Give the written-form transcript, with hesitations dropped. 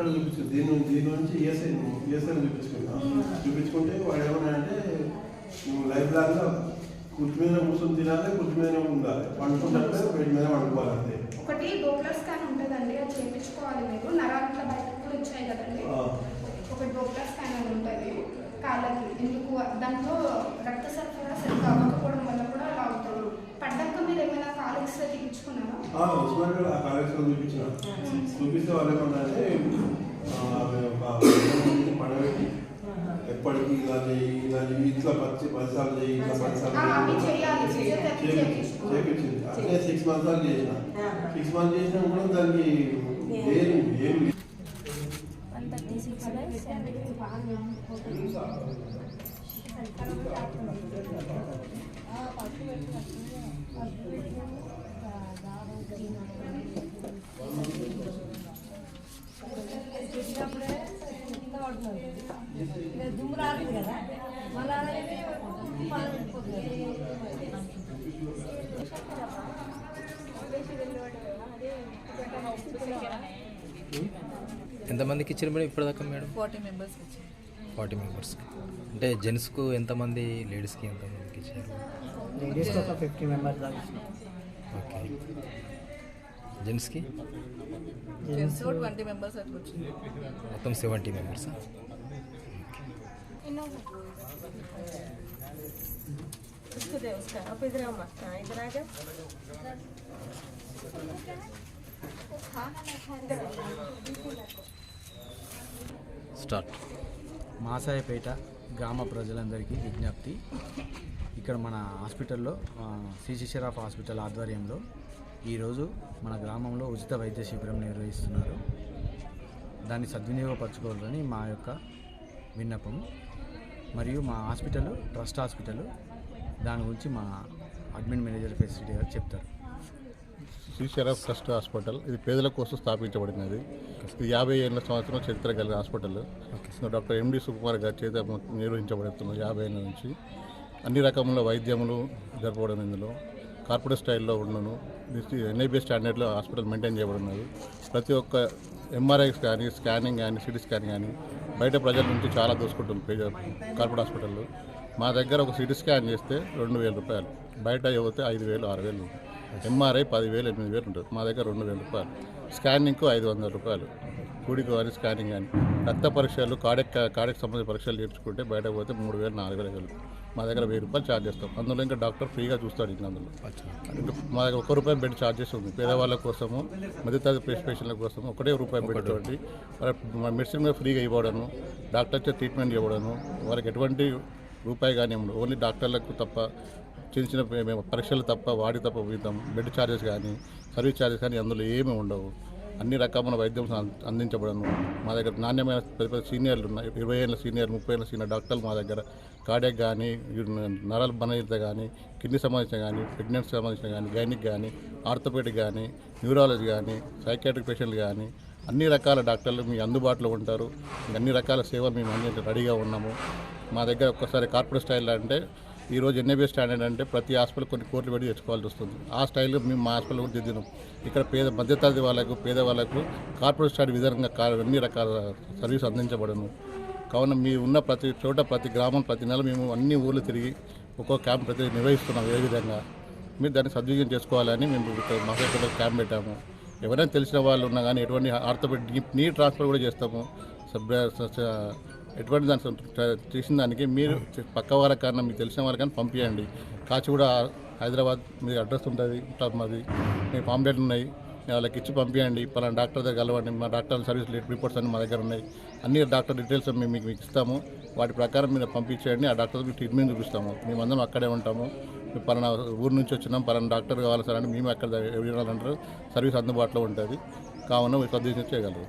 ఎక్కడ చూపించు దీని నుంచి ఈఎస్ఐ చూపించుకుంటే వాడు ఏమన్నా అంటే నువ్వు లైఫ్ లాగా కుర్చీ మీద కూర్చొని తినాలి, కుర్చీ మీద ఉండాలి, పండుకుంటే వీటి మీద పండుకోవాలి అంతే. ఒకటి డోప్లర్ స్కాన్ ఉంటుందండి, అది చేయించుకోవాలి మీరు. నరాలు ఇట్లా బయటకు కూడా వచ్చాయి కదండి, ఒక డోప్లర్ స్కాన్ అని ఉంటుంది కాళ్ళకి. ఎందుకు దాంట్లో రక్త సరఫరా సరిగ్గా అవ్వకపోవడం వల్ల కూడా అలా అవుతుంది. పడ్డాక మీరు ఏమైనా కాలు ఎక్స్రే తీపించుకున్నారా? కాలు ఎక్స్రే చూపిస్తే వాళ్ళు ఏమన్నారంటే పడబెట్టి ఎప్పటికీ ఇలా చేయి ఇట్లా 10 సార్లు చేయి, ఇట్లా 10 సార్లు చేయించింది. అంటే 6 months దాకా చేసిన. 6 months చేసినా కూడా దానికి ఏమి దుమ్ము రాదు కదా మళ్ళీ ఎంతమందికి ఇచ్చారు మేడం ఇప్పటిదాకా? మేడం 40 మెంబర్స్కి ఇచ్చారు. 40 మెంబర్స్కి అంటే జెంట్స్కు ఎంతమంది, లేడీస్కి ఎంతమందికి ఇచ్చారు? లేడీస్కి ఒక 50 మెంబర్స్ దాకా ఇచ్చినాం. ఓకే. జెంట్స్కి 20 మెంబర్స్ అట్లా వచ్చింది. మొత్తం 70 మెంబర్స్. స్టార్ట్. మాసాయపేట గ్రామ ప్రజలందరికీ విజ్ఞప్తి. ఇక్కడ మన హాస్పిటల్లో సిసి షరాఫ్ హాస్పిటల్ ఆధ్వర్యంలో ఈరోజు మన గ్రామంలో ఉచిత వైద్య శిబిరం నిర్వహిస్తున్నారు. దాన్ని సద్వినియోగపరచుకోవాలని మా యొక్క విన్నపం. మరియు మా హాస్పిటల్ ట్రస్ట్ హాస్పిటల్, దాని గురించి మా అడ్మిన్ మేనేజర్ ఫెసిలిటీ గారు చెప్తారు. శ్రీ షరాఫ్ ట్రస్ట్ హాస్పిటల్ ఇది పేదల కోసం స్థాపించబడినది. ఇది 50 ఏళ్ల సంవత్సరం చరిత్ర కలిగిన హాస్పిటల్. డాక్టర్ ఎండి సుకుమార్ గారి చేత నిర్వహించబడుతున్న 50 ఏళ్ళ నుంచి అన్ని రకముల వైద్యములు జరపబడిన ఇందులో కార్పొరేట్ స్టైల్లో ఉండను. ఎన్ఐబి స్టాండర్డ్లో హాస్పిటల్ మెయింటైన్ చేయబడినది. ప్రతి ఒక్క ఎంఆర్ఐస్ కానీ, స్కానింగ్ కానీ, సిటీ స్కాన్ కానీ బయట ప్రజల నుంచి చాలా దోసుకుంటుంది కార్పొరేట్ హాస్పిటల్లో. మా దగ్గర ఒక సిటీ స్కాన్ చేస్తే 2000 రూపాయలు, బయట పోతే 5000, 6000 ఉంటుంది. ఎంఆర్ఐ 10,000, 8,000 ఉంటుంది. మా దగ్గర 2000 రూపాయలు. స్కానింగ్కు 500 రూపాయలు, కూడికి కానీ స్కానింగ్ కానీ. రక్త పరీక్షలు, కాడెక్ సంబంధించిన పరీక్షలు చేయించుకుంటే బయట పోతే 3,000, 4,000. మా దగ్గర 1000 రూపాయలు ఛార్జ్ చేస్తాం. అందులో ఇంకా డాక్టర్ ఫ్రీగా చూస్తాడు. ఇంకా అందులో మా దగ్గర ₹1 బెడ్ ఛార్జెస్ ఉంది. పేదవాళ్ళ కోసము, మధ్యతరగతి పేషెంట్ల కోసం ₹1 బెడ్ మెడిసిన్ మీద ఫ్రీగా ఇవ్వడము, డాక్టర్తో ట్రీట్మెంట్ ఇవ్వడము. వాళ్ళకి ఎటువంటి రూపాయి కానీ ఉండదు. ఓన్లీ డాక్టర్లకు తప్ప, చిన్న చిన్న పరీక్షలు తప్ప, వాడి తప్ప వీతం బెడ్ ఛార్జెస్ కానీ, సర్వీస్ ఛార్జెస్ కానీ అందులో ఏమీ ఉండవు. అన్ని రకమైన వైద్యం అందించబడను. మా దగ్గర నాణ్యమైన పెద్ద సీనియర్లు ఉన్నాయి. 20 ఏళ్ళ సీనియర్, 30 ఏళ్ళ సీనియర్ డాక్టర్లు మా దగ్గర కార్డియాక్ కానీ, నరాల బలహీనత కానీ, కిడ్నీ సంబంధించిన కానీ, ప్రెగ్నెన్సీ సంబంధించిన కానీ, గైనిక్ కానీ, ఆర్థోపెడిక్ కానీ, న్యూరాలజీ కానీ, సైకాట్రిక్ పేషెంట్లు కానీ అన్ని రకాల డాక్టర్లు మీ అందుబాటులో ఉంటారు. అన్ని రకాల సేవలు మేము అందించ రెడీగా ఉన్నాము. మా దగ్గర ఒక్కసారి కార్పొరేట్ స్టైల్ అంటే ఈరోజు ఎన్ఐబి స్టాండర్డ్ అంటే ప్రతి హాస్పిటల్ కొన్ని కోట్లు పెట్టి తెచ్చుకోవాల్సి వస్తుంది. ఆ స్టైల్లో మేము మా హాస్పిటల్ కూడా దిద్దినాం. ఇక్కడ మధ్యతరగతి వాళ్ళకు, పేదవాళ్ళకు కార్పొరేట్ స్టైల్ విధంగా అన్ని రకాల సర్వీస్ అందించబడను. కావున మీ ఉన్న ప్రతి చోట, ప్రతి గ్రామం, ప్రతి నెల మేము అన్ని ఊర్లు తిరిగి ఒక్కో క్యాంప్ ప్రతి నిర్వహిస్తున్నాం. ఏ విధంగా మీరు దాన్ని సద్వినియోగం చేసుకోవాలని మేము మా హాస్పిటల్లో క్యాంప్ పెట్టాము. ఎవరైనా తెలిసిన వాళ్ళు ఉన్నా కానీ ఎటువంటి ఆర్థోపెడిక్ నీ ట్రాన్స్ఫర్ కూడా చేస్తాము. ఎటువంటి దాని చేసిన దానికి మీరు పక్క వాళ్ళకన్నా, మీకు తెలిసిన వాళ్ళకన్నా పంపించండి. కాచిగూడ, హైదరాబాద్ మీ అడ్రస్ ఉంటుంది, మాది మీ పాంప్లెట్లు ఉన్నాయి, వాళ్ళకి ఇచ్చి పంపించండి. పలానా డాక్టర్ దగ్గర కలవండి. మా డాక్టర్ సర్వీస్ రిపోర్ట్స్ అన్ని మా దగ్గర ఉన్నాయి. అన్ని డాక్టర్ డీటెయిల్స్ మీకు ఇస్తాము. వాటి ప్రకారం మీరు పంపించేయండి. ఆ డాక్టర్ మీకు ట్రీట్మెంట్ చూపిస్తాము. మేమందరం అక్కడే ఉంటాము. పలానా ఊరు నుంచి వచ్చినాం, పలానా డాక్టర్ కావాలి సార్ అని మేము అక్కడ అంటారు. సర్వీస్ అందుబాటులో ఉంటుంది. కావున మీరు సద్వినియోగం చేయగలరు.